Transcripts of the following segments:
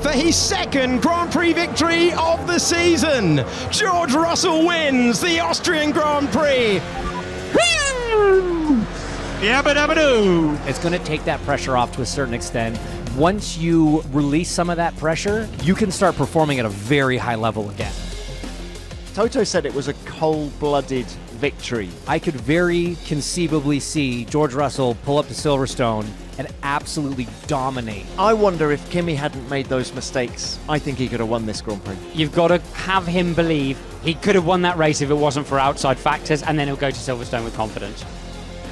for his second Grand Prix victory of the season. George Russell wins the Austrian Grand Prix. It's going to take that pressure off to a certain extent. Once you release some of that pressure, you can start performing at a very high level again. Toto said it was a cold-blooded victory. I could very conceivably see George Russell pull up to Silverstone and absolutely dominate. I wonder if Kimi hadn't made those mistakes, I think he could have won this Grand Prix. You've got to have him believe he could have won that race if it wasn't for outside factors, and then he'll go to Silverstone with confidence.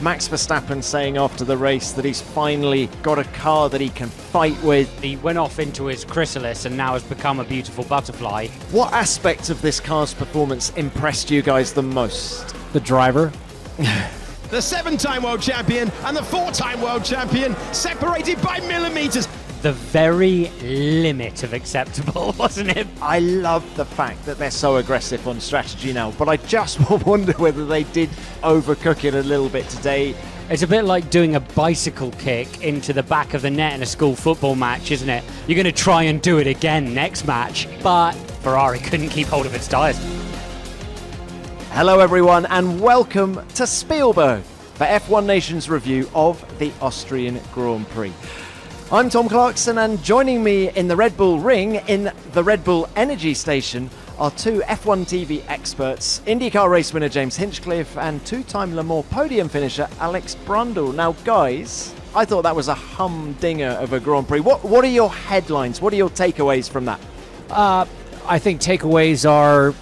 Max Verstappen saying after the race that he's finally got a car that he can fight with. He went off into his chrysalis and now has become a beautiful butterfly. What aspects of this car's performance impressed you guys the most? The driver. The 7-time world champion and the 4-time world champion separated by millimeters. The very limit of acceptable, wasn't it? I love the fact that they're so aggressive on strategy now, but I just wonder whether they did overcook it a little bit today. It's a bit like doing a bicycle kick into the back of the net in a school football match, isn't it? You're going to try and do it again next match, but Ferrari couldn't keep hold of its tyres. Hello everyone and welcome to Spielberg for F1 Nation's review of the Austrian Grand Prix. I'm Tom Clarkson, and joining me in the Red Bull ring in the Red Bull Energy Station are two F1 TV experts, IndyCar race winner James Hinchcliffe and two-time Le Mans podium finisher Alex Brundle. Now guys, I thought that was a humdinger of a Grand Prix. What are your headlines? What are your takeaways from that? I think takeaways are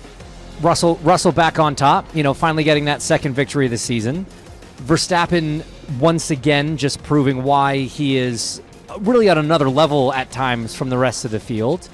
Russell back on top, finally getting that second victory of the season. Verstappen once again just proving why he is really on another level at times from the rest of the field.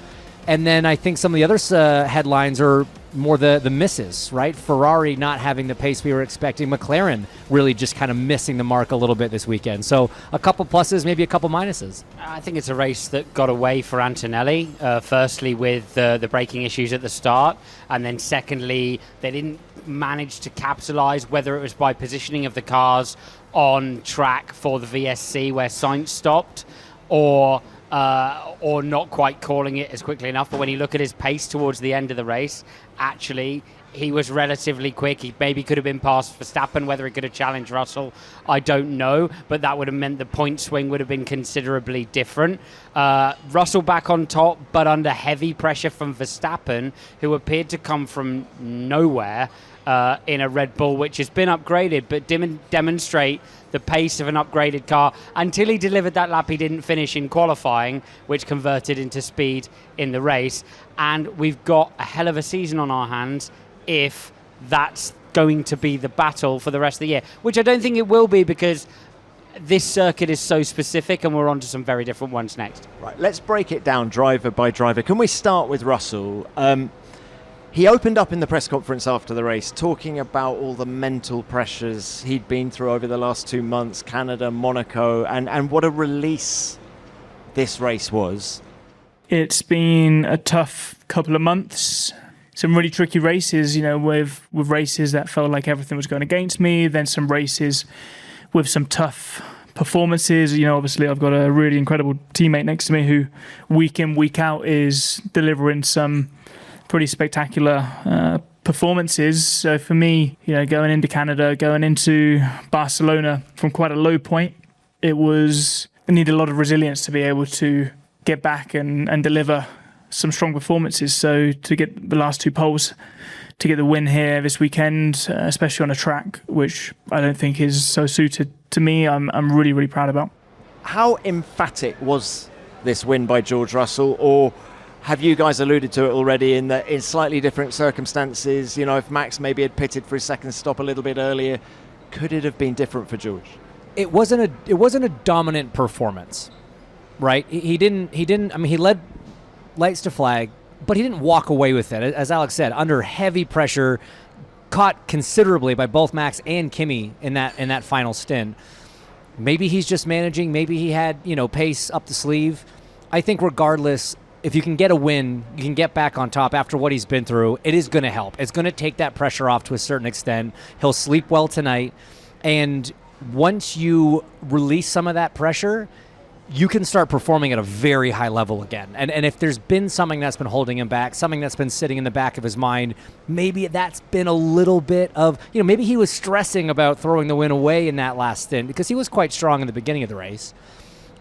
And then I think some of the other headlines are more the misses, right? Ferrari not having the pace we were expecting. McLaren really just kind of missing the mark a little bit this weekend. So a couple pluses, maybe a couple minuses. I think it's a race that got away for Antonelli, firstly with the braking issues at the start, and then secondly, they didn't manage to capitalise, whether it was by positioning of the cars on track for the VSC where Sainz stopped, or not quite calling it as quickly enough. But when you look at his pace towards the end of the race, actually he was relatively quick. He maybe could have been past Verstappen. Whether he could have challenged Russell, I don't know, but that would have meant the point swing would have been considerably different. Russell back on top, but under heavy pressure from Verstappen, who appeared to come from nowhere in a Red Bull which has been upgraded, but demonstrate the pace of an upgraded car. Until he delivered that lap, he didn't finish in qualifying, which converted into speed in the race. And we've got a hell of a season on our hands if that's going to be the battle for the rest of the year, which I don't think it will be, because this circuit is so specific and we're on to some very different ones next. Right, let's break it down driver by driver. Can we start with Russell? He opened up in the press conference after the race talking about all the mental pressures he'd been through over the last 2 months, Canada, Monaco, and what a release this race was. It's been a tough couple of months. Some really tricky races, with races that felt like everything was going against me, then some races with some tough performances. Obviously I've got a really incredible teammate next to me who week in, week out is delivering some pretty spectacular performances. So for me, going into Canada, going into Barcelona from quite a low point, I needed a lot of resilience to be able to get back and deliver some strong performances. So to get the last 2 poles, to get the win here this weekend, especially on a track which I don't think is so suited to me, I'm really, really proud about. How emphatic was this win by George Russell, or have you guys alluded to it already in slightly different circumstances? If Max maybe had pitted for his second stop a little bit earlier, could it have been different for George? It wasn't a dominant performance, right? He didn't. I mean, he led lights to flag, but he didn't walk away with it. As Alex said, under heavy pressure, caught considerably by both Max and Kimi in that final stint. Maybe he's just managing. Maybe he had pace up the sleeve. I think regardless, if you can get a win, you can get back on top after what he's been through, it is going to help. It's going to take that pressure off to a certain extent. He'll sleep well tonight. And once you release some of that pressure, you can start performing at a very high level again. And if there's been something that's been holding him back, something that's been sitting in the back of his mind, maybe that's been a little bit of, maybe he was stressing about throwing the win away in that last stint, because he was quite strong in the beginning of the race.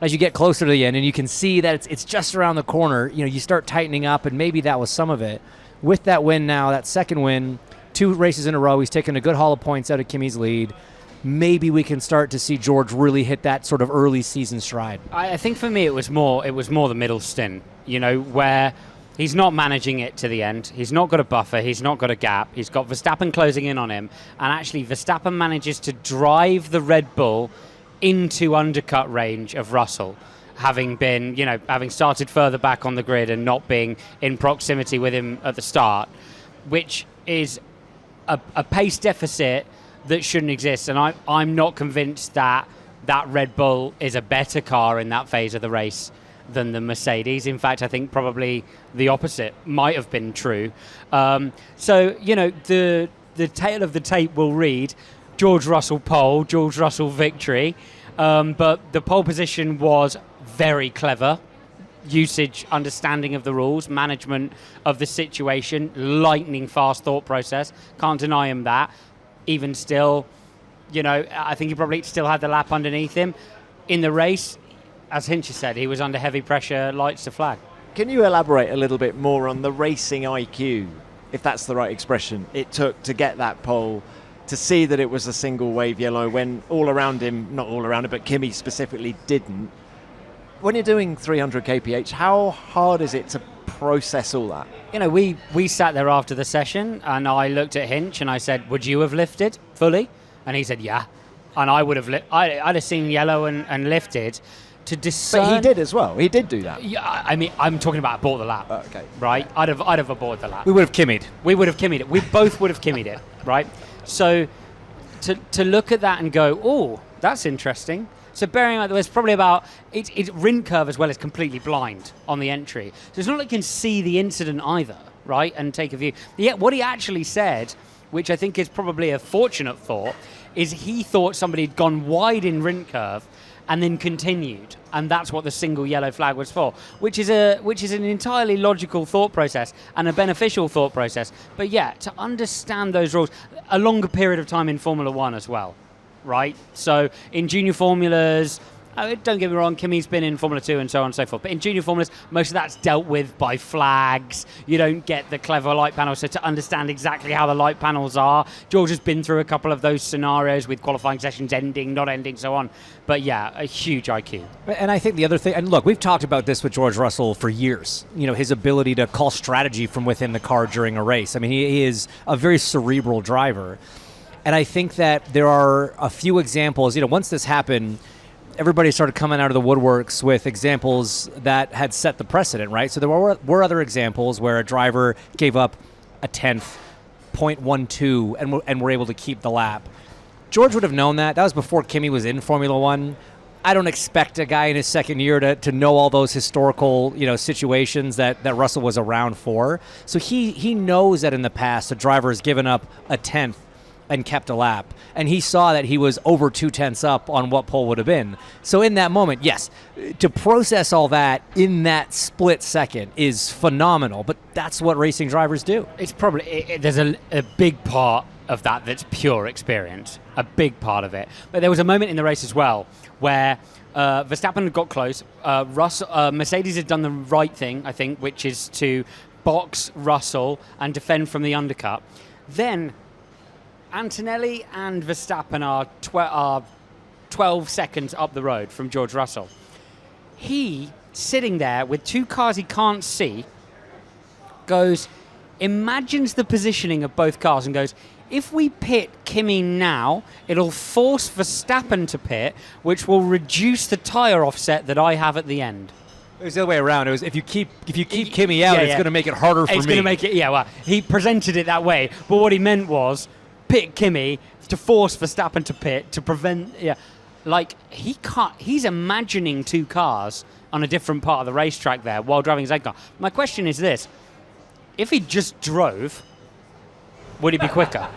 As you get closer to the end and you can see that it's just around the corner, you start tightening up, and maybe that was some of it. With that win now, that second win, 2 races in a row, he's taken a good haul of points out of Kimi's lead. Maybe we can start to see George really hit that sort of early season stride. I think for me it was more the middle stint, where he's not managing it to the end. He's not got a buffer, he's not got a gap. He's got Verstappen closing in on him, and actually Verstappen manages to drive the Red Bull into undercut range of Russell, having started further back on the grid and not being in proximity with him at the start, which is a pace deficit that shouldn't exist. And I'm not convinced that Red Bull is a better car in that phase of the race than the Mercedes. In fact, I think probably the opposite might have been true. So, the tale of the tape will read George Russell pole, George Russell victory. But the pole position was very clever. Usage, understanding of the rules, management of the situation, lightning fast thought process. Can't deny him that. Even still, I think he probably still had the lap underneath him. In the race, as Hinch said, he was under heavy pressure, lights to flag. Can you elaborate a little bit more on the racing IQ, if that's the right expression, it took to get that pole, to see that it was a single wave yellow when all around him, not all around him, but Kimi specifically didn't? When you're doing 300 kph, how hard is it to process all that? We sat there after the session, and I looked at Hinch and I said, would you have lifted fully? And he said, yeah. And I would have I'd have seen yellow and lifted to discern. But he did as well. He did do that. Yeah, I mean, I'm talking about aboard the lap. Okay. Right? I'd have aboard the lap. We would have kimmied. We would have kimmied it. We both would have kimmied it, right? So to look at that and go, oh, that's interesting. So bearing in mind, there's probably about, it's rim curve as well as completely blind on the entry. So it's not like you can see the incident either, right, and take a view. Yet what he actually said, which I think is probably a fortunate thought, is he thought somebody had gone wide in rim curve and then continued, and that's what the single yellow flag was for, which is an entirely logical thought process and a beneficial thought process. But yeah, to understand those rules, a longer period of time in Formula One as well. Right, so in junior formulas, don't get me wrong, Kimi's been in Formula 2 and so on and so forth, but in junior formulas, most of that's dealt with by flags. You don't get the clever light panels, so to understand exactly how the light panels are, George has been through a couple of those scenarios with qualifying sessions ending, not ending, so on. But yeah, a huge IQ. And I think the other thing, and look, we've talked about this with George Russell for years, his ability to call strategy from within the car during a race. I mean, he is a very cerebral driver. And I think that there are a few examples, once this happened, everybody started coming out of the woodworks with examples that had set the precedent, right? So there were other examples where a driver gave up a 10th, 0.12, and were able to keep the lap. George would have known that. That was before Kimi was in Formula One. I don't expect a guy in his second year to know all those historical, situations that Russell was around for. So he knows that in the past, a driver has given up a 10th and kept a lap. And he saw that he was over 2/10 up on what pole would have been. So in that moment, yes, to process all that in that split second is phenomenal, but that's what racing drivers do. It's probably, there's a big part of that that's pure experience, a big part of it. But there was a moment in the race as well where Verstappen had got close. Mercedes had done the right thing, I think, which is to box Russell and defend from the undercut. Then Antonelli and Verstappen are 12 seconds up the road from George Russell. He, sitting there with two cars he can't see, imagines the positioning of both cars and goes, if we pit Kimi now, it'll force Verstappen to pit, which will reduce the tyre offset that I have at the end. It was the other way around. It was if you keep Kimi out, it's going to make it harder for me. It's going to make it, well, he presented it that way, but what he meant was pit Kimi to force Verstappen to pit to prevent. He can't. He's imagining two cars on a different part of the racetrack there while driving his own car. My question is this: if he just drove, would he be quicker?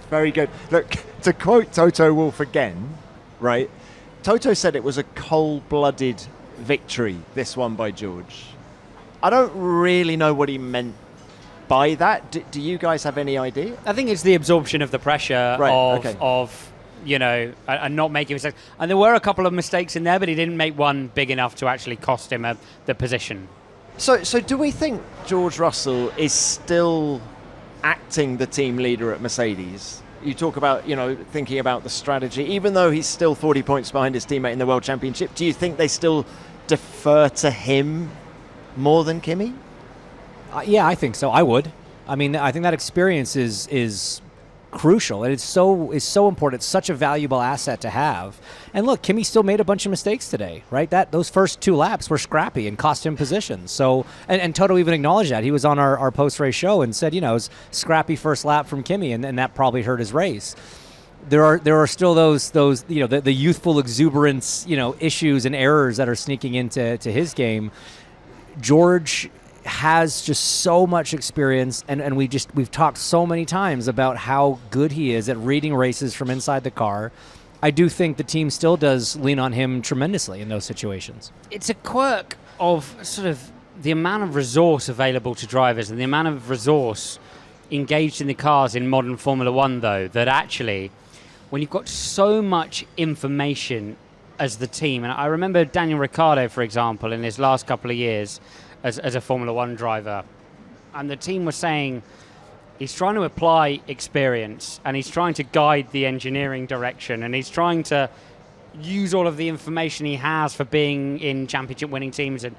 Very good. Look, to quote Toto Wolff again, right? Toto said it was a cold-blooded victory, this one by George. I don't really know what he meant by that. Do you guys have any idea? I think it's the absorption of the pressure of and not making mistakes. And there were a couple of mistakes in there, but he didn't make one big enough to actually cost him the position. So do we think George Russell is still acting the team leader at Mercedes? You talk about, thinking about the strategy, even though he's still 40 points behind his teammate in the World Championship. Do you think they still defer to him more than Kimi? Yeah, I think so. I would. I mean, I think that experience is crucial, and it's so important. It's such a valuable asset to have. And look, Kimi still made a bunch of mistakes today, right? Those first 2 laps were scrappy and cost him positions. So, and Toto even acknowledged that. He was on our post-race show and said, it was scrappy first lap from Kimi, and that probably hurt his race. There are still those the youthful exuberance, issues and errors that are sneaking into his game. George has just so much experience, and we've talked so many times about how good he is at reading races from inside the car. I do think the team still does lean on him tremendously in those situations. It's a quirk of sort of the amount of resource available to drivers and the amount of resource engaged in the cars in modern Formula One, though, that actually, when you've got so much information as the team, and I remember Daniel Ricciardo, for example, in his last couple of years as a Formula One driver, and the team was saying he's trying to apply experience and he's trying to guide the engineering direction and he's trying to use all of the information he has for being in championship winning teams, and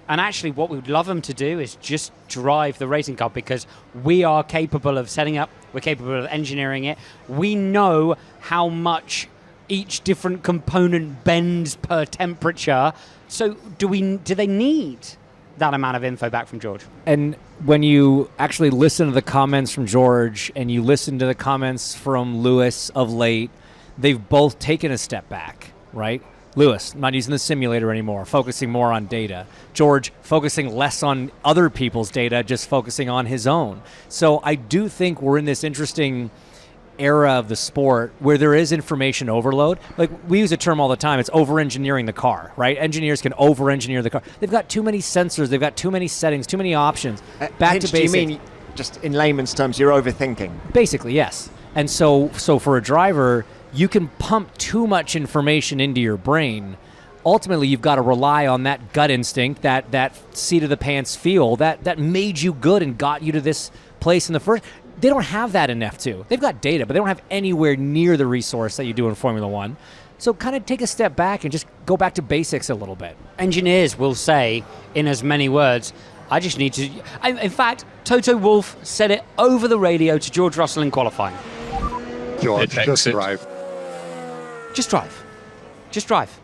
actually what we would love him to do is just drive the racing car, because we are capable of setting up, we're capable of engineering it, we know how much each different component bends per temperature. So do they need that amount of info back from George? And when you actually listen to the comments from George and you listen to the comments from Lewis of late, they've both taken a step back, right? Lewis, not using the simulator anymore, focusing more on data. George, focusing less on other people's data, just focusing on his own. So I do think we're in this interesting era of the sport where there is information overload. Like, we use a term all the time, it's over-engineering the car, right? Engineers can over-engineer the car. They've got too many sensors, they've got too many settings, too many options. Back to basics. Do you mean, just in layman's terms, you're overthinking? Basically, yes. And so for a driver, you can pump too much information into your brain. Ultimately, you've got to rely on that gut instinct, that seat of the pants feel, that made you good and got you to this place in the first. They don't have that in F2. They've got data, but they don't have anywhere near the resource that you do in Formula One. So kind of take a step back and just go back to basics a little bit. Engineers will say, in as many words, I just need to... In fact, Toto Wolff said it over the radio to George Russell in qualifying. George, just drive. Just drive. Just drive.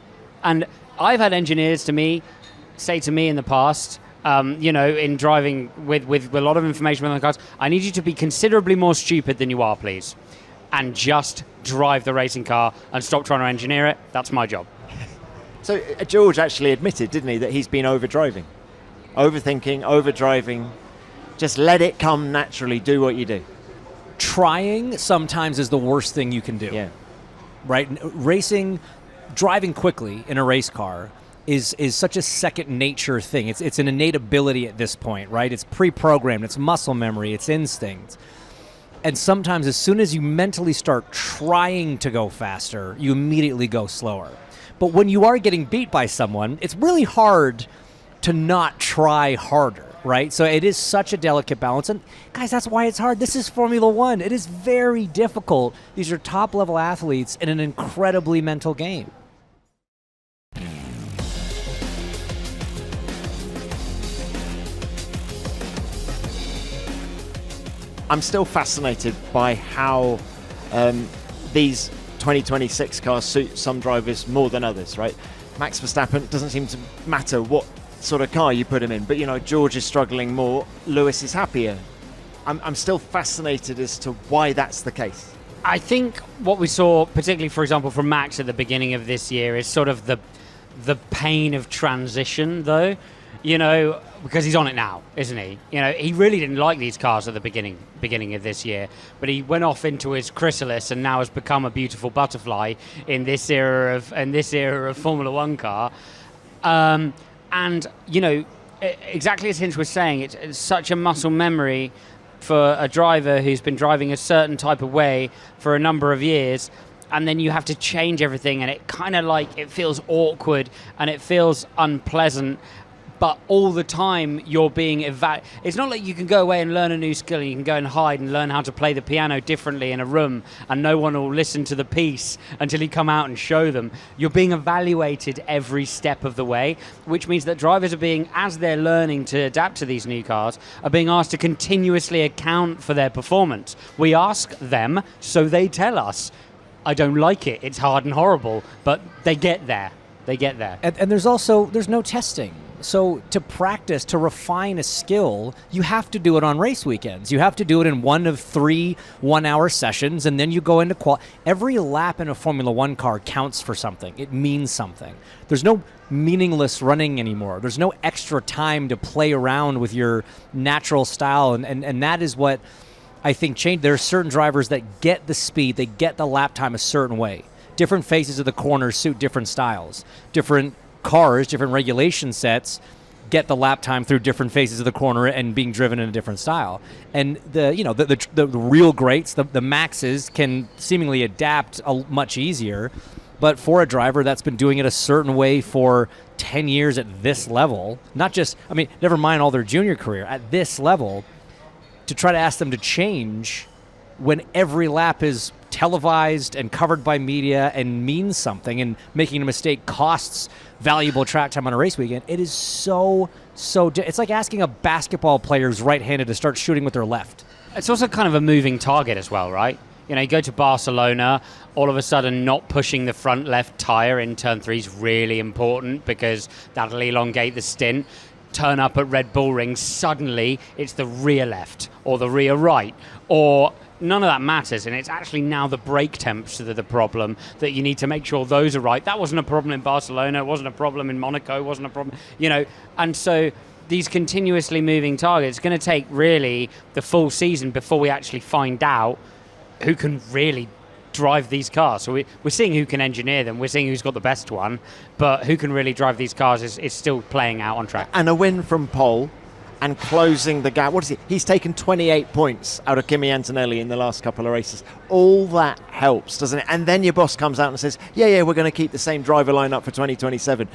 And I've had engineers say to me in the past, in driving with a lot of information on the cars, I need you to be considerably more stupid than you are, please, and just drive the racing car and stop trying to engineer it. That's my job. So George actually admitted, didn't he, that he's been overdriving, overthinking, overdriving. Just let it come naturally. Do what you do. Trying sometimes is the worst thing you can do. Yeah. Right? Driving quickly in a race car is such a second nature thing. It's an innate ability at this point, right? It's pre-programmed, it's muscle memory, it's instinct. And sometimes as soon as you mentally start trying to go faster, you immediately go slower. But when you are getting beat by someone, it's really hard to not try harder, right? So it is such a delicate balance. And guys, that's why it's hard. This is Formula One. It is very difficult. These are top-level athletes in an incredibly mental game. I'm still fascinated by how these 2026 cars suit some drivers more than others, right? Max Verstappen, doesn't seem to matter what sort of car you put him in, but George is struggling more, Lewis is happier. I'm still fascinated as to why that's the case. I think what we saw, particularly, for example, from Max at the beginning of this year, is sort of the pain of transition, though. Because he's on it now, isn't he? He really didn't like these cars at the beginning of this year, but he went off into his chrysalis and now has become a beautiful butterfly in this era of Formula One car. And, you know, exactly as Hinch was saying, it's such a muscle memory for a driver who's been driving a certain type of way for a number of years, and then you have to change everything, and it kind of like, it feels awkward and it feels unpleasant, but all the time you're being it's not like you can go away and learn a new skill and you can go and hide and learn how to play the piano differently in a room and no one will listen to the piece until you come out and show them. You're being evaluated every step of the way, which means that drivers are being, as they're learning to adapt to these new cars, are being asked to continuously account for their performance. We ask them, so they tell us. I don't like it, it's hard and horrible, but they get there. And there's no testing. So to practice, to refine a skill, you have to do it on race weekends. You have to do it in one of 3 one-hour sessions, and then you go into every lap in a Formula One car counts for something. It means something. There's no meaningless running anymore. There's no extra time to play around with your natural style, and that is what I think changed. There are certain drivers that get the speed, they get the lap time a certain way. Different faces of the corners suit different styles. Different cars, different regulation sets get the lap time through different phases of the corner and being driven in a different style. And the real greats, the Maxes, can seemingly adapt much easier. But for a driver that's been doing it a certain way for 10 years at this level, never mind all their junior career, at this level, to try to ask them to change when every lap is televised and covered by media and means something, and making a mistake costs valuable track time on a race weekend, it is so it's like asking a basketball player's right-handed to start shooting with their left. It's also kind of a moving target as well, right? You know, you go to Barcelona, all of a sudden not pushing the front left tyre in turn 3 is really important because that'll elongate the stint. Turn up at Red Bull Ring, suddenly it's the rear left or the rear right, or none of that matters, and it's actually now the brake temps that are the problem, that you need to make sure those are right. That wasn't a problem in Barcelona, it wasn't a problem in Monaco, it wasn't a problem, and so these continuously moving targets, it's going to take really the full season before we actually find out who can really drive these cars. So we're seeing who can engineer them, we're seeing who's got the best one, but who can really drive these cars is still playing out on track. And a win from Pole and closing the gap. What is he? He's taken 28 points out of Kimi Antonelli in the last couple of races. All that helps, doesn't it? And then your boss comes out and says, yeah, we're going to keep the same driver lineup for 2027.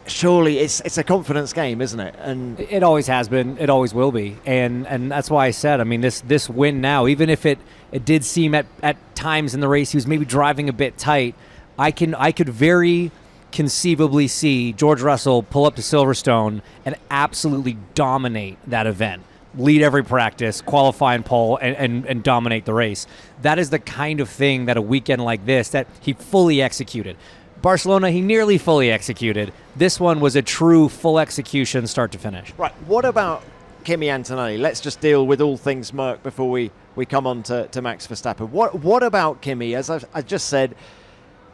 Surely it's a confidence game, isn't it? And it always has been. It always will be. And that's why I said, this win now, even if it did seem at times in the race he was maybe driving a bit tight, I could very conceivably see George Russell pull up to Silverstone and absolutely dominate that event, lead every practice, qualify and pole, and dominate the race. That is the kind of thing that a weekend like this, that he fully executed. Barcelona, he nearly fully executed. This one was a true full execution, start to finish. Right, what about Kimi Antonelli? Let's just deal with all things Merc before we come on to Max Verstappen. What about Kimi? As I just said,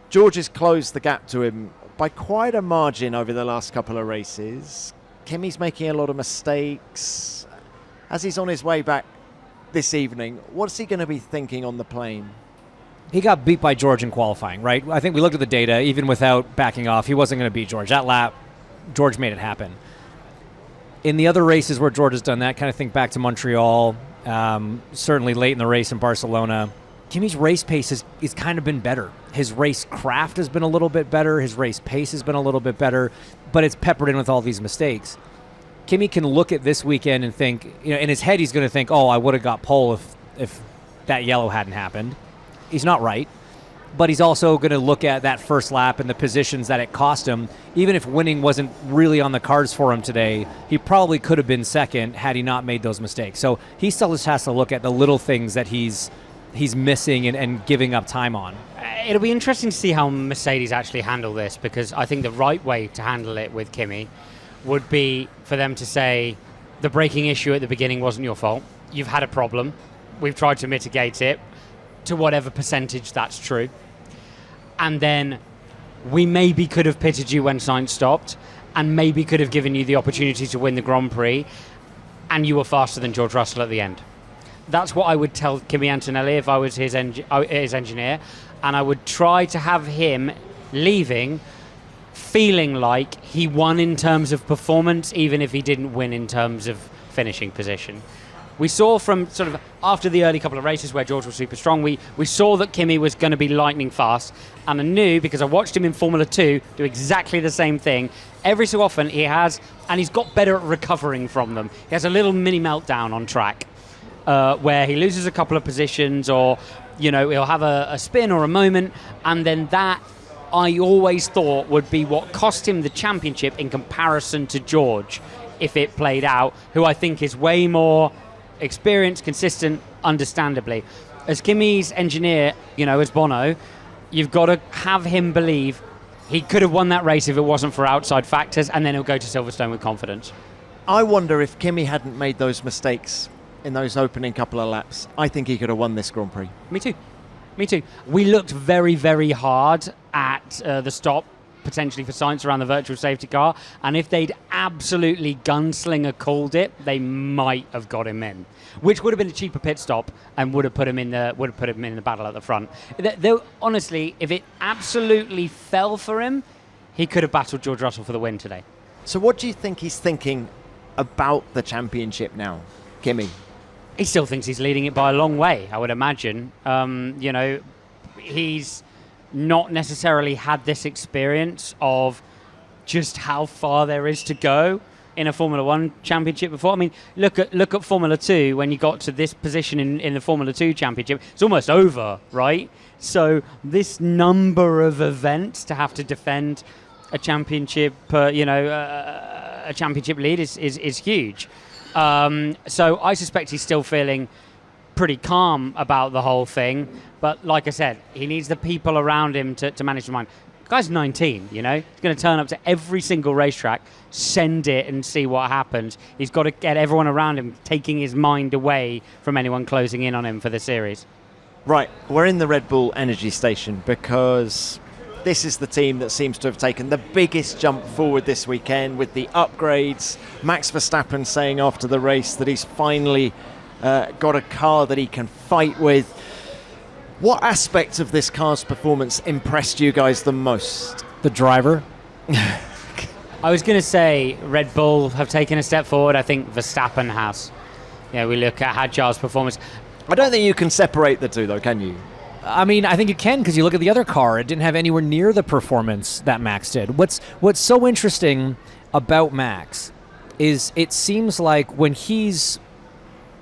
George has closed the gap to him by quite a margin over the last couple of races. Kimi's making a lot of mistakes. As he's on his way back this evening, what's he going to be thinking on the plane? He got beat by George in qualifying, right? I think we looked at the data, even without backing off, he wasn't going to beat George. That lap, George made it happen. In the other races where George has done that, kind of think back to Montreal, certainly late in the race in Barcelona, Kimi's race pace has kind of been better. His race craft has been a little bit better. His race pace has been a little bit better, but it's peppered in with all these mistakes. Kimi can look at this weekend and think, in his head he's going to think, I would have got pole if that yellow hadn't happened. He's not right, but he's also going to look at that first lap and the positions that it cost him. Even if winning wasn't really on the cards for him today, he probably could have been second had he not made those mistakes. So he still just has to look at the little things that he's missing and giving up time on. It'll be interesting to see how Mercedes actually handle this, because I think the right way to handle it with Kimi would be for them to say, the braking issue at the beginning wasn't your fault. You've had a problem. We've tried to mitigate it to whatever percentage that's true. And then we maybe could have pitted you when Sainz stopped, and maybe could have given you the opportunity to win the Grand Prix, and you were faster than George Russell at the end. That's what I would tell Kimi Antonelli if I was his engineer, and I would try to have him leaving feeling like he won in terms of performance, even if he didn't win in terms of finishing position. We saw from sort of after the early couple of races where George was super strong, we saw that Kimi was going to be lightning fast. And I knew, because I watched him in Formula 2 do exactly the same thing, every so often he's got better at recovering from them. He has a little mini meltdown on track where he loses a couple of positions, or, he'll have a spin or a moment, and then that I always thought would be what cost him the championship in comparison to George, if it played out, who I think is way more experienced, consistent, understandably. As Kimi's engineer, as Bono, you've got to have him believe he could have won that race if it wasn't for outside factors, and then he'll go to Silverstone with confidence. I wonder if Kimi hadn't made those mistakes in those opening couple of laps, I think he could have won this Grand Prix. Me too. We looked very, very hard at the stop, potentially for Sainz around the virtual safety car, and if they'd absolutely gunslinger called it, they might have got him in, which would have been a cheaper pit stop and would have put him in the battle at the front. Honestly, if it absolutely fell for him, he could have battled George Russell for the win today. So what do you think he's thinking about the championship now, Kimi? He still thinks he's leading it by a long way, I would imagine. He's not necessarily had this experience of just how far there is to go in a Formula 1 championship before. I mean, look at Formula 2. When you got to this position in the Formula 2 championship, it's almost over, right? So this number of events to have to defend a championship, a championship lead is huge. So I suspect he's still feeling pretty calm about the whole thing. But like I said, he needs the people around him to manage the mind. The guy's 19, He's going to turn up to every single racetrack, send it and see what happens. He's got to get everyone around him taking his mind away from anyone closing in on him for the series. Right, we're in the Red Bull Energy Station because this is the team that seems to have taken the biggest jump forward this weekend with the upgrades. Max Verstappen saying after the race that he's finally got a car that he can fight with. What aspect of this car's performance impressed you guys the most? The driver. I was going to say Red Bull have taken a step forward. I think Verstappen has. We look at Hadjar's performance. I don't think you can separate the two, though, can you? I mean, I think you can, because you look at the other car. It didn't have anywhere near the performance that Max did. What's so interesting about Max is it seems like when he's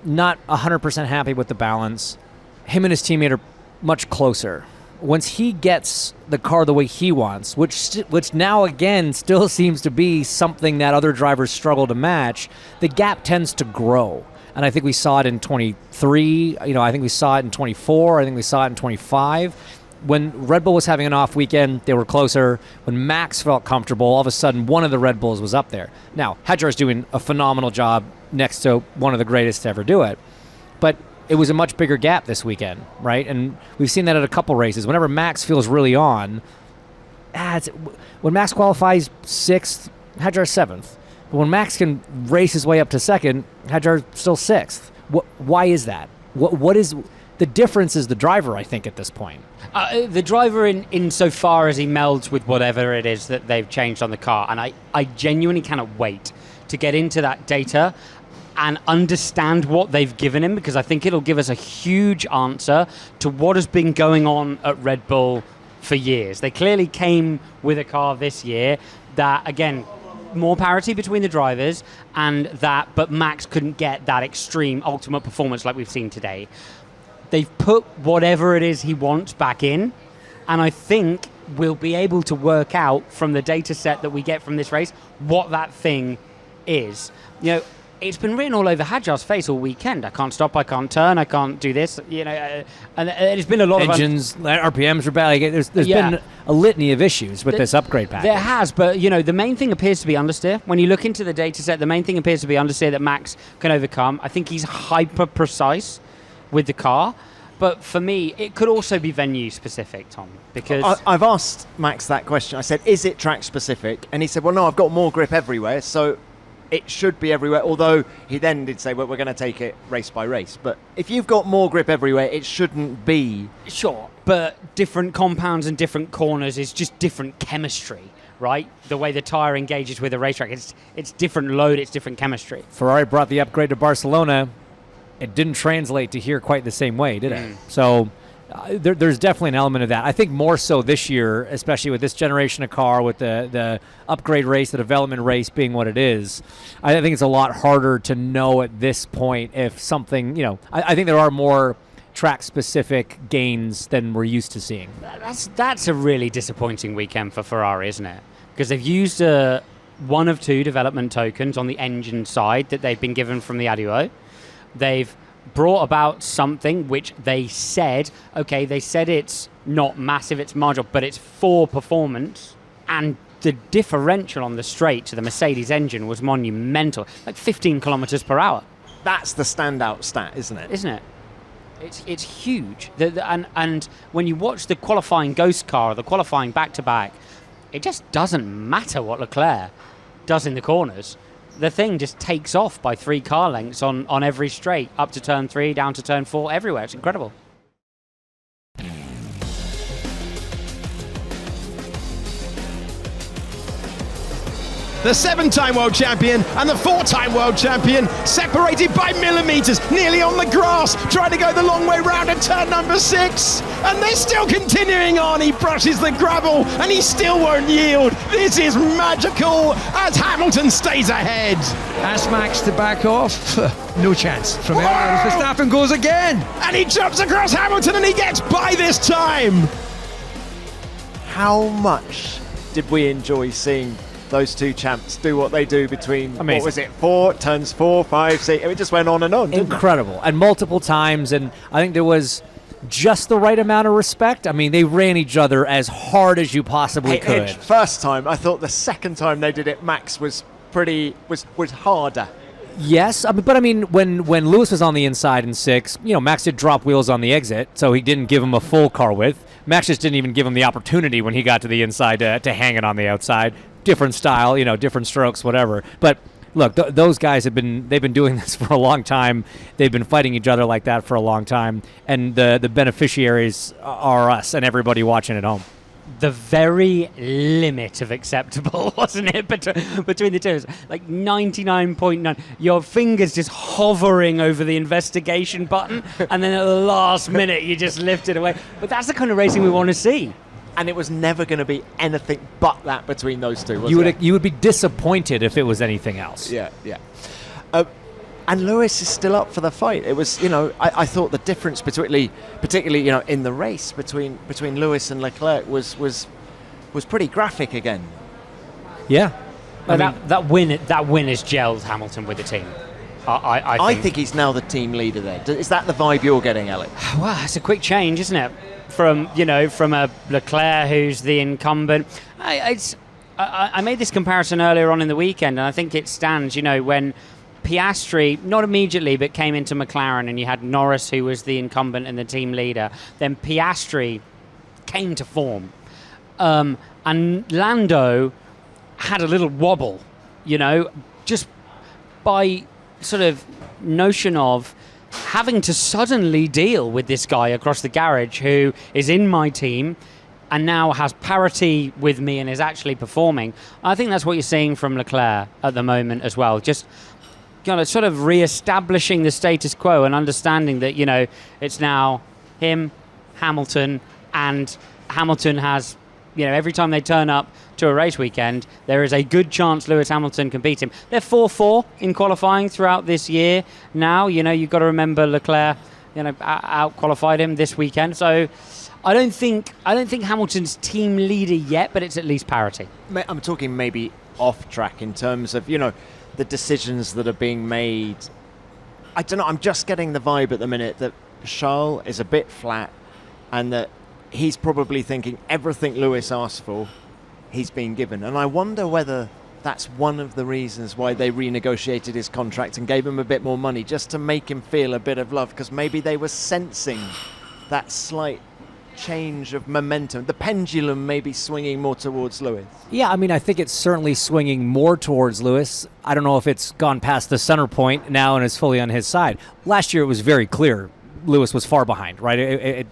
not 100% happy with the balance, him and his teammate are much closer. Once he gets the car the way he wants, which now again still seems to be something that other drivers struggle to match, the gap tends to grow. And I think we saw it in 23, I think we saw it in 24, I think we saw it in 25. When Red Bull was having an off weekend, they were closer. When Max felt comfortable, all of a sudden one of the Red Bulls was up there. Now, Hadjar's doing a phenomenal job next to one of the greatest to ever do it. But it was a much bigger gap this weekend, right? And we've seen that at a couple races. Whenever Max feels really on, when Max qualifies 6th, Hadjar's 7th. But when Max can race his way up to 2nd, Hadjar's still 6th. Why is that? What is the difference? Is the driver, I think, at this point. The driver in so far as he melds with whatever it is that they've changed on the car. And I genuinely cannot wait to get into that data and understand what they've given him, because I think it'll give us a huge answer to what has been going on at Red Bull for years. They clearly came with a car this year that, again, more parity between the drivers, but Max couldn't get that extreme ultimate performance like we've seen today. They've put whatever it is he wants back in, and I think we'll be able to work out from the data set that we get from this race what that thing is. It's been written all over Hadjar's face all weekend. I can't stop, I can't turn, I can't do this. And there's been a lot of engines, RPMs are bad. There's been a litany of issues with this upgrade package. There has, but the main thing appears to be understeer. When you look into the data set, the main thing appears to be understeer that Max can overcome. I think he's hyper precise with the car. But for me, it could also be venue specific, Tom, because I've asked Max that question. I said, is it track specific? And he said, well, no, I've got more grip everywhere, so it should be everywhere. Although he then did say, well, we're going to take it race by race. But if you've got more grip everywhere, it shouldn't be. Sure, but different compounds and different corners is just different chemistry, right? The way the tyre engages with the racetrack, it's different load, it's different chemistry. Ferrari brought the upgrade to Barcelona. It didn't translate to here quite the same way, did it? So there's definitely an element of that. I think more so this year, especially with this generation of car, with the upgrade race, the development race being what it is. I think it's a lot harder to know at this point if something, I think there are more track-specific gains than we're used to seeing. That's a really disappointing weekend for Ferrari, isn't it? Because they've used one of two development tokens on the engine side that they've been given from the ADUO. They've brought about something which they said it's not massive, it's marginal, but it's for performance, and the differential on the straight to the Mercedes engine was monumental, like 15 kilometers per hour. That's the standout stat, isn't it? Isn't it? It's huge. And when you watch the qualifying ghost car, the qualifying back-to-back, it just doesn't matter what Leclerc does in the corners. The thing just takes off by 3 car lengths on every straight, up to turn 3, down to turn 4, everywhere. It's incredible. The 7-time world champion and the 4-time world champion separated by millimetres, nearly on the grass, trying to go the long way round at turn number 6. And they're still continuing on. He brushes the gravel and he still won't yield. This is magical as Hamilton stays ahead. Asks Max to back off. No chance from Max Verstappen goes again. And he jumps across Hamilton and he gets by this time. How much did we enjoy seeing those two champs do what they do between, Amazing. What was it, 4, turns 4, 5, 6, it just went on and on, didn't Incredible. And multiple times, and I think there was just the right amount of respect. I mean, they ran each other as hard as you possibly could. First time, I thought the second time they did it, Max was harder. Yes, but when Lewis was on the inside in 6, Max did drop wheels on the exit, so he didn't give him a full car width. Max just didn't even give him the opportunity when he got to the inside to hang it on the outside. Different style, different strokes, whatever. But look, those guys they've been doing this for a long time. They've been fighting each other like that for a long time, and the beneficiaries are us and everybody watching at home. The very limit of acceptable, wasn't it, between the two? It was like 99.9. Your fingers just hovering over the investigation button, and then at the last minute you just lift it away. But that's the kind of racing we want to see. And it was never going to be anything but that between those two, was it? You would be disappointed if it was anything else. Yeah. And Lewis is still up for the fight. It was, I thought the difference particularly, in the race between Lewis and Leclerc was pretty graphic again. Yeah. That win has gelled Hamilton with the team. I think he's now the team leader there. Is that the vibe you're getting, Alex? Well, it's a quick change, isn't it? From a Leclerc who's the incumbent. I made this comparison earlier on in the weekend, and I think it stands. When Piastri, not immediately, but came into McLaren, and you had Norris, who was the incumbent and the team leader. Then Piastri came to form, and Lando had a little wobble. Just by sort of notion of having to suddenly deal with this guy across the garage who is in my team and now has parity with me and is actually performing. I think that's what you're seeing from Leclerc at the moment as well. Just sort of re-establishing the status quo and understanding that, it's now him, Hamilton, and Hamilton has, every time they turn up to a race weekend, there is a good chance Lewis Hamilton can beat him. They're 4-4 in qualifying throughout this year. Now, you've got to remember Leclerc, out-qualified him this weekend. So I don't think Hamilton's team leader yet, but it's at least parity. I'm talking maybe off track in terms of, the decisions that are being made. I don't know, I'm just getting the vibe at the minute that Charles is a bit flat and that he's probably thinking everything Lewis asked for, he's been given. And I wonder whether that's one of the reasons why they renegotiated his contract and gave him a bit more money, just to make him feel a bit of love, because maybe they were sensing that slight change of momentum. The pendulum may be swinging more towards Lewis. Yeah, I think it's certainly swinging more towards Lewis. I don't know if it's gone past the center point now and is fully on his side. Last year it was very clear Lewis was far behind, right?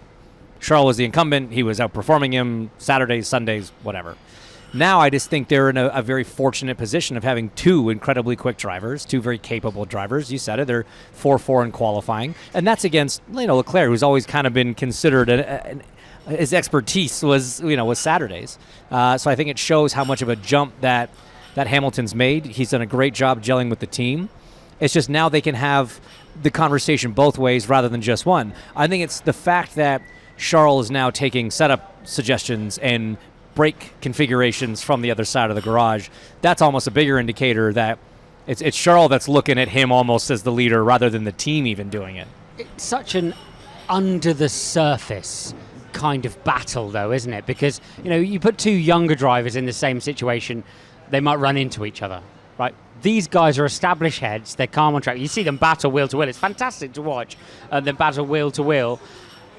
Charles was the incumbent. He was outperforming him Saturdays, Sundays, whatever. Now I just think they're in a very fortunate position of having two incredibly quick drivers, two very capable drivers. You said it, they're 4-4 in qualifying. And that's against Leclerc, who's always kind of been considered his expertise was Saturdays. So I think it shows how much of a jump that Hamilton's made. He's done a great job gelling with the team. It's just now they can have the conversation both ways rather than just one. I think it's the fact that Charles is now taking setup suggestions and brake configurations from the other side of the garage. That's almost a bigger indicator that it's Charles that's looking at him almost as the leader rather than the team even doing it. It's such an under the surface kind of battle, though, isn't it? Because you put two younger drivers in the same situation, they might run into each other, right? These guys are established heads. They're calm on track. You see them battle wheel to wheel. It's fantastic to watch. Them battle wheel to wheel,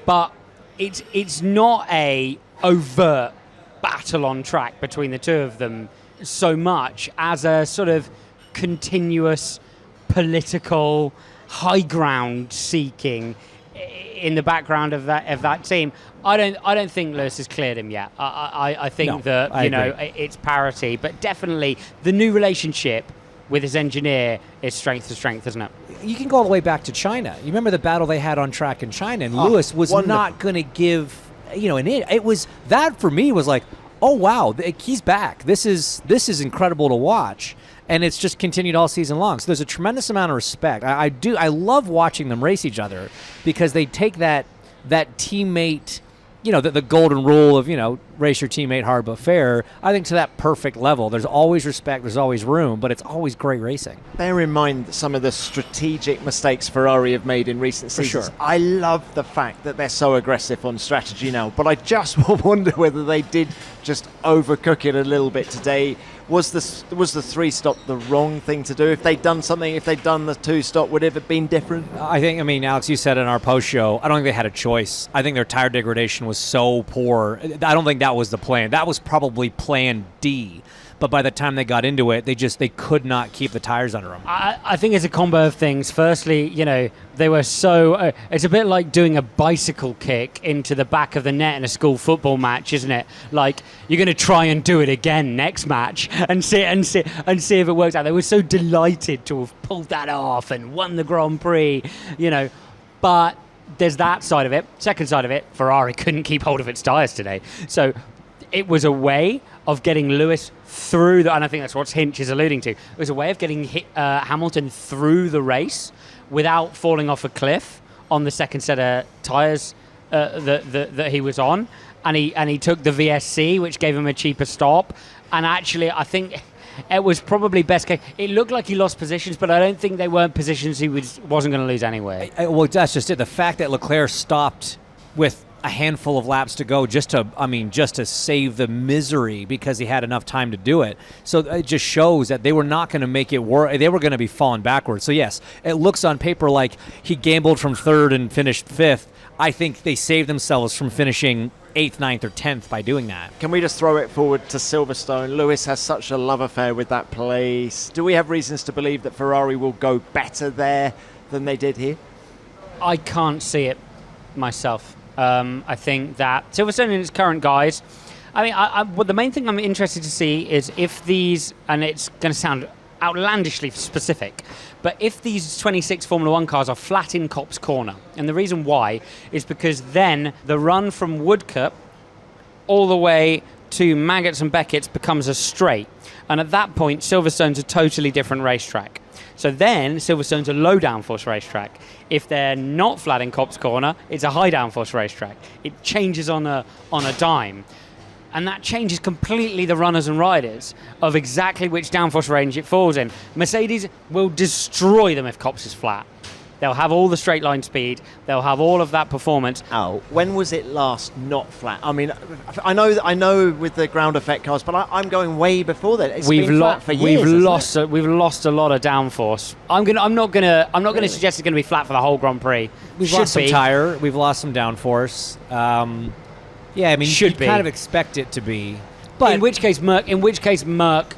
but it's not a overt battle on track between the two of them so much as a sort of continuous political high ground seeking in the background of that team. I don't think Lewis has cleared him yet. I think it's parity, but definitely the new relationship with his engineer is strength to strength, isn't it? You can go all the way back to China. You remember the battle they had on track in China, and Lewis was not going to give it was that for me was like, oh wow, he's back. This is incredible to watch, and it's just continued all season long. So there's a tremendous amount of respect. I love watching them race each other because they take that teammate, the golden rule of race your teammate hard but fair. I think to that perfect level. There's always respect. There's always room, but it's always great racing. Bear in mind some of the strategic mistakes Ferrari have made in recent seasons. Sure. I love the fact that they're so aggressive on strategy now, but I just wonder whether they did just overcook it a little bit today. Was the 3-stop the wrong thing to do? If they'd done something, if they'd done the 2-stop, would it have been different? Alex, you said in our post show, I don't think they had a choice. I think their tire degradation was so poor. I don't think that was the plan. That was probably plan D. But by the time they got into it, they could not keep the tires under them. I think it's a combo of things. Firstly, they were so... it's a bit like doing a bicycle kick into the back of the net in a school football match, isn't it? Like, you're going to try and do it again next match and see if it works out. They were so delighted to have pulled that off and won the Grand Prix, But there's that side of it. Second side of it, Ferrari couldn't keep hold of its tires today. So it was a way of getting Lewis through and I think that's what Hinch is alluding to. It was a way of getting Hamilton through the race without falling off a cliff on the second set of tyres that he was on, and he took the VSC, which gave him a cheaper stop. And actually, I think it was probably best case. It looked like he lost positions, but I don't think they weren't positions he wasn't going to lose anyway. Well, that's just it. The fact that Leclerc stopped with a handful of laps to go just to save the misery because he had enough time to do it. So it just shows that they were not going to make it work. They were going to be falling backwards. So yes, it looks on paper like he gambled from third and finished fifth. I think they saved themselves from finishing 8th, 9th, or 10th by doing that. Can we just throw it forward to Silverstone? Lewis has such a love affair with that place. Do we have reasons to believe that Ferrari will go better there than they did here? I can't see it myself. I think that Silverstone in its current guise, the main thing I'm interested to see is if these, and it's going to sound outlandishly specific, but if these 26 Formula 1 cars are flat in Copse Corner, and the reason why is because then the run from Woodcote all the way to Maggots and Beckett's becomes a straight, and at that point Silverstone's a totally different racetrack. So then Silverstone's a low downforce racetrack. If they're not flat in Copse Corner, it's a high downforce racetrack. It changes on a dime. And that changes completely the runners and riders of exactly which downforce range it falls in. Mercedes will destroy them if Copse is flat. They'll have all the straight line speed. They'll have all of that performance. Oh, when was it last not flat? I mean, I know with the ground effect cars, but I'm going way before that. It's been flat for years. We've lost a lot of downforce. I'm not gonna suggest it's gonna be flat for the whole Grand Prix. We've lost some tire. We've lost some downforce. Yeah, I mean, you kind of expect it to be. But in which case, Merc.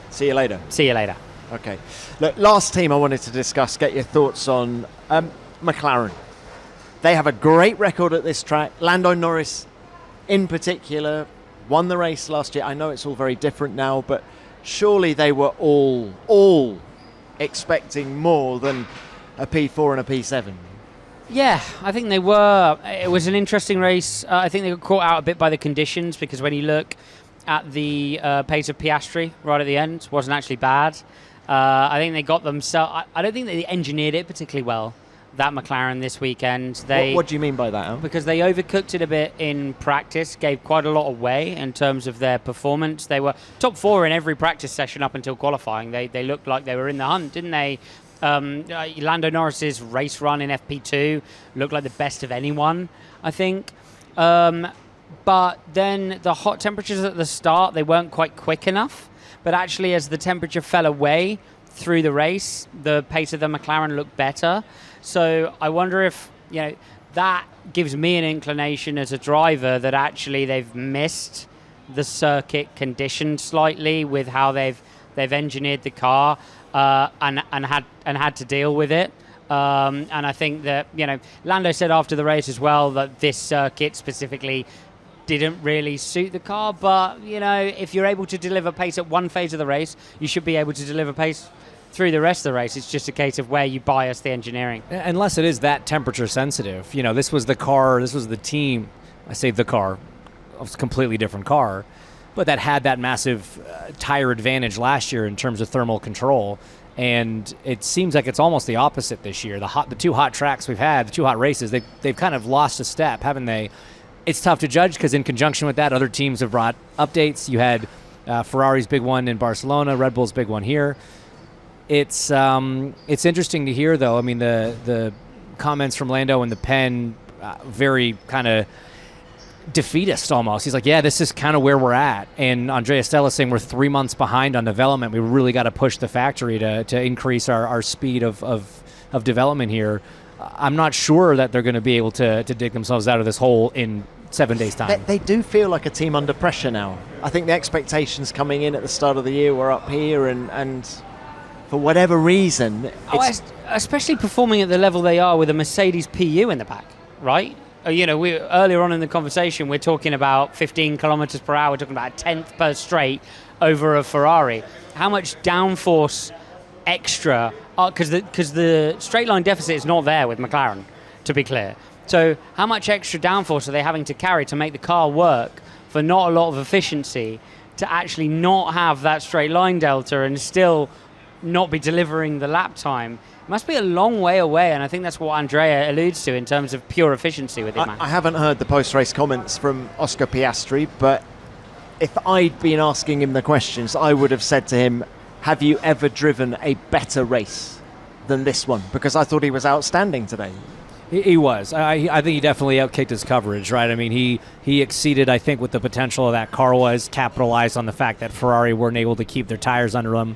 See you later. See you later. Okay. Look, last team I wanted to discuss, get your thoughts on McLaren. They have a great record at this track. Lando Norris in particular, won the race last year. I know it's all very different now, but surely they were all expecting more than a P4 and a P7. Yeah, I think they were. It was an interesting race. I think they got caught out a bit by the conditions, because when you look at the pace of Piastri right at the end, wasn't actually bad. I think they got themselves. I don't think they engineered it particularly well, that McLaren this weekend. What do you mean by that, Al? Because they overcooked it a bit in practice, gave quite a lot away in terms of their performance. They were top 4 in every practice session up until qualifying. They looked like they were in the hunt, didn't they? Lando Norris's race run in FP2 looked like the best of anyone, I think. But then the hot temperatures at the start, they weren't quite quick enough. But actually, as the temperature fell away through the race, the pace of the McLaren looked better. So I wonder if, that gives me an inclination as a driver that actually they've missed the circuit condition slightly with how they've engineered the car and had to deal with it. And I think that, Lando said after the race as well that this circuit specifically didn't really suit the car. But, if you're able to deliver pace at one phase of the race, you should be able to deliver pace through the rest of the race. It's just a case of where you bias the engineering. Unless it is that temperature sensitive. This was the car, this was the team. I say the car, it was a completely different car, but that had that massive tire advantage last year in terms of thermal control. And it seems like it's almost the opposite this year. The 2 hot tracks we've had, the 2 hot races, they've kind of lost a step, haven't they? It's tough to judge because in conjunction with that, other teams have brought updates. You had Ferrari's big one in Barcelona, Red Bull's big one here. It's interesting to hear, though. I mean, the comments from Lando in the pen, very kind of defeatist almost. He's like, yeah, this is kind of where we're at. And Andrea Stella saying we're 3 months behind on development. We really got to push the factory to increase our speed of development here. I'm not sure that they're going to be able to dig themselves out of this hole in 7 days' time. They do feel like a team under pressure now. I think the expectations coming in at the start of the year were up here, and for whatever reason, especially performing at the level they are with a Mercedes PU in the back, right? We earlier on in the conversation, we're talking about 15 kilometers per hour, we're talking about a tenth per straight over a Ferrari. How much downforce extra? Because the straight line deficit is not there with McLaren, to be clear. So how much extra downforce are they having to carry to make the car work for not a lot of efficiency to actually not have that straight line delta and still not be delivering the lap time? It must be a long way away, and I think that's what Andrea alludes to in terms of pure efficiency with it, Max. I haven't heard the post-race comments from Oscar Piastri, but if I'd been asking him the questions, I would have said to him, have you ever driven a better race than this one? Because I thought he was outstanding today. He was. I think he definitely outkicked his coverage, right? I mean, he exceeded, I think, what the potential of that car was, capitalized on the fact that Ferrari weren't able to keep their tires under them.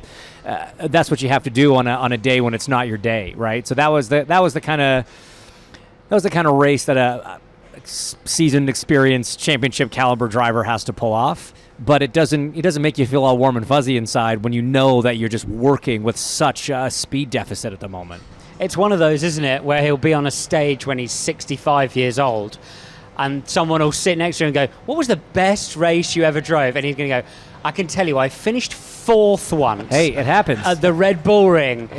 That's what you have to do on a day when it's not your day, right? So that was the kind of race that a seasoned, experienced, championship caliber driver has to pull off. But it doesn't make you feel all warm and fuzzy inside when you know that you're just working with such a speed deficit at the moment. It's one of those, isn't it, where he'll be on a stage when he's 65 years old and someone will sit next to him and go, what was the best race you ever drove? And he's going to go, I can tell you, I finished 4th once. Hey, it happens. At the Red Bull Ring.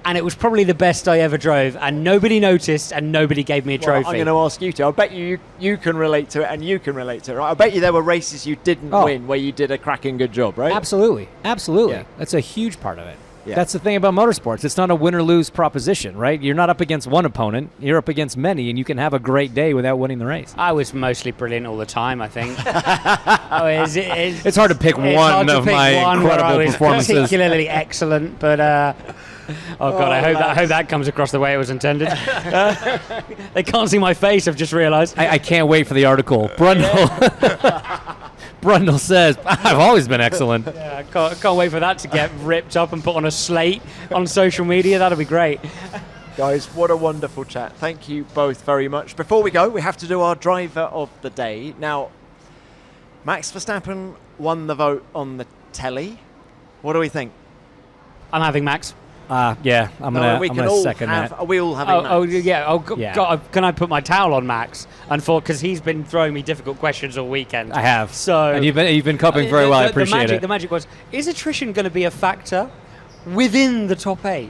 And it was probably the best I ever drove, and nobody noticed and nobody gave me a trophy. I'm going to ask you to. I bet you can relate to it and you can relate to it, right? I bet you there were races you didn't win where you did a cracking good job, right? Absolutely. Yeah. That's a huge part of it. Yeah. That's the thing about motorsports. It's not a win or lose proposition, right? You're not up against one opponent. You're up against many, and you can have a great day without winning the race. I was mostly brilliant all the time, I think. It's hard to pick one of my incredible performances. Particularly excellent, but oh God, I hope that comes across the way it was intended. They can't see my face, I've just realised. I can't wait for the article. Brundle says, I've always been excellent. Yeah, I can't wait for that to get ripped up and put on a slate on social media. That'll be great. Guys, what a wonderful chat. Thank you both very much. Before we go, we have to do our driver of the day. Now, Max Verstappen won the vote on the telly. What do we think? I'm having Max. Yeah, I'm gonna second that. Are we all having Max? Yeah. God, can I put my towel on Max? Because he's been throwing me difficult questions all weekend. I have. So and you've been coping very well. I appreciate it. The magic was: is attrition going to be a factor within the top 8?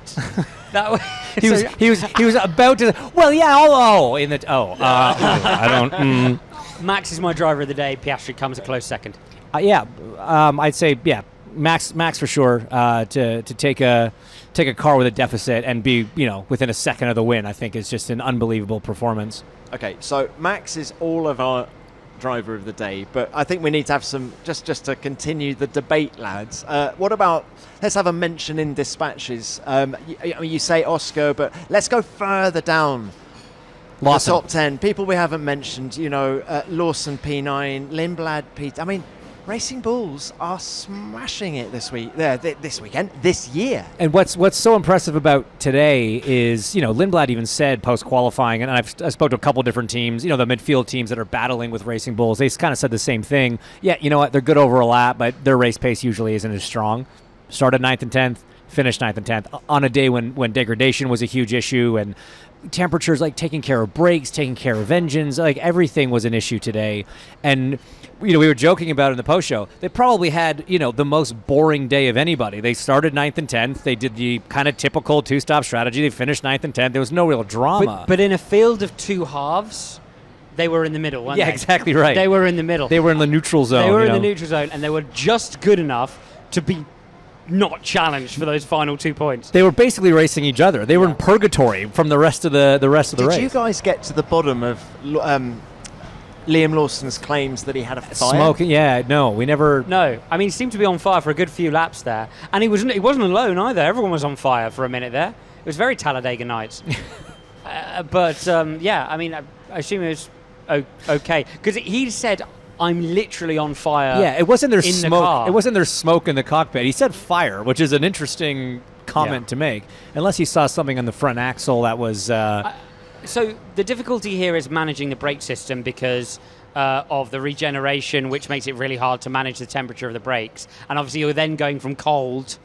That way, he was about to. Well, yeah. I don't. Max is my driver of the day. Piastri comes a close second. I'd say Max for sure. To take a car with a deficit and be within a second of the win, I think is just an unbelievable performance. Okay, so Max is all of our driver of the day, but I think we need to have some just to continue the debate, lads. What about let's have a mention in dispatches? You say Oscar, but let's go further down. Lawson. The top 10 people we haven't mentioned. Lawson P9, Lindblad P. I mean, Racing Bulls are smashing it this weekend, this year. And what's so impressive about today is, Lindblad even said post-qualifying, and I spoke to a couple different teams, the midfield teams that are battling with Racing Bulls, they kind of said the same thing. Yeah, you know what, they're good over a lap, but their race pace usually isn't as strong. Started 9th and 10th, finished 9th and 10th, on a day when degradation was a huge issue, and temperatures, like taking care of brakes, taking care of engines, like everything was an issue today. And we were joking about it in the post-show. They probably had, the most boring day of anybody. They started 9th and 10th. They did the kind of typical two-stop strategy. They finished 9th and 10th. There was no real drama. But in a field of two halves, they were in the middle, weren't they? Yeah, exactly right. They were in the middle. They were in the neutral zone. They were in the neutral zone, and they were just good enough to be not challenged for those final 2 points. They were basically racing each other. They were in purgatory from the rest of the race. Did you guys get to the bottom of Liam Lawson's claims that he had a fire? Smoking? Yeah, no, we never. No, I mean, he seemed to be on fire for a good few laps there, and he wasn't alone either. Everyone was on fire for a minute there. It was very Talladega Nights. I assume it was okay because he said, "I'm literally on fire." Yeah, it wasn't their in smoke. The car. It wasn't their smoke in the cockpit. He said fire, which is an interesting comment to make, unless he saw something on the front axle that was. So the difficulty here is managing the brake system because of the regeneration, which makes it really hard to manage the temperature of the brakes. And obviously you're then going from cold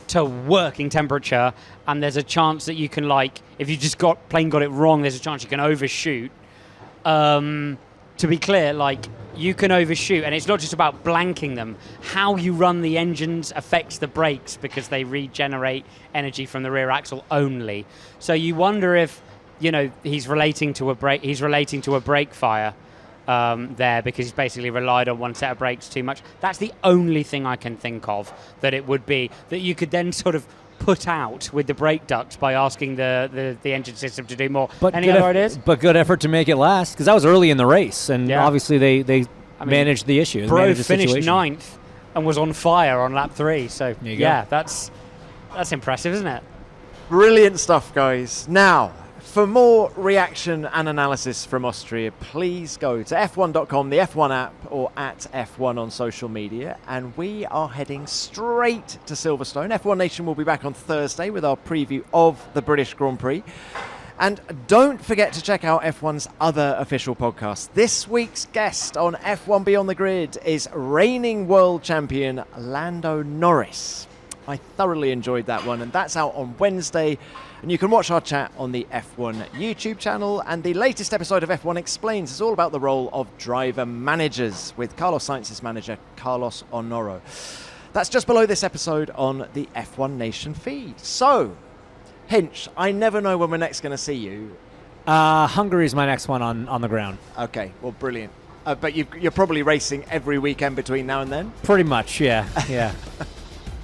to working temperature, and there's a chance that you can, if you just got it wrong, there's a chance you can overshoot. To be clear, you can overshoot, and it's not just about blanking them. How you run the engines affects the brakes because they regenerate energy from the rear axle only. So you wonder if he's relating to a brake fire there because he's basically relied on one set of brakes too much. That's the only thing I can think of that it would be that you could then sort of put out with the brake ducts by asking the engine system to do more. Any other ideas? But good effort to make it last because that was early in the race, and obviously they managed the issue. Bro finished 9th and was on fire on lap 3. So that's impressive, isn't it? Brilliant stuff, guys. Now, for more reaction and analysis from Austria, please go to f1.com, the F1 app, or at F1 on social media. And we are heading straight to Silverstone. F1 Nation will be back on Thursday with our preview of the British Grand Prix. And don't forget to check out F1's other official podcasts. This week's guest on F1 Beyond the Grid is reigning world champion Lando Norris. I thoroughly enjoyed that one, and that's out on Wednesday. And you can watch our chat on the F1 YouTube channel. And the latest episode of F1 Explains is all about the role of driver managers with Carlos Sainz's manager, Carlos Honoro. That's just below this episode on the F1 Nation feed. So, Hinch, I never know when we're next going to see you. Hungary is my next one on the ground. Okay, well, brilliant. But you're probably racing every weekend between now and then? Pretty much, yeah.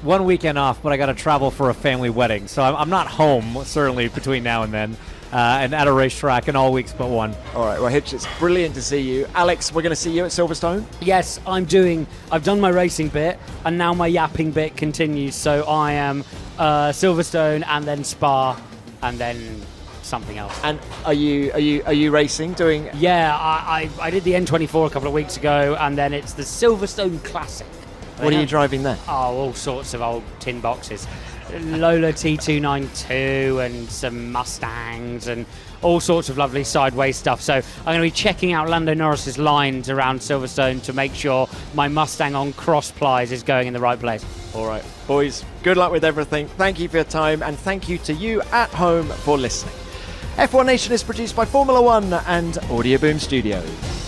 One weekend off, but I got to travel for a family wedding. So I'm not home, certainly, between now and then. And at a racetrack in all weeks but one. All right, well, Hitch, it's brilliant to see you. Alex, we're going to see you at Silverstone? Yes, I've done my racing bit, and now my yapping bit continues. So I am Silverstone, and then Spa, and then something else. And are you racing, doing? Yeah, I did the N24 a couple of weeks ago, and then it's the Silverstone Classic. What are you driving there? Oh, all sorts of old tin boxes. Lola T292 and some Mustangs and all sorts of lovely sideways stuff. So I'm going to be checking out Lando Norris's lines around Silverstone to make sure my Mustang on cross plies is going in the right place. All right, boys, good luck with everything. Thank you for your time, and thank you to you at home for listening. F1 Nation is produced by Formula One and Audio Boom Studios.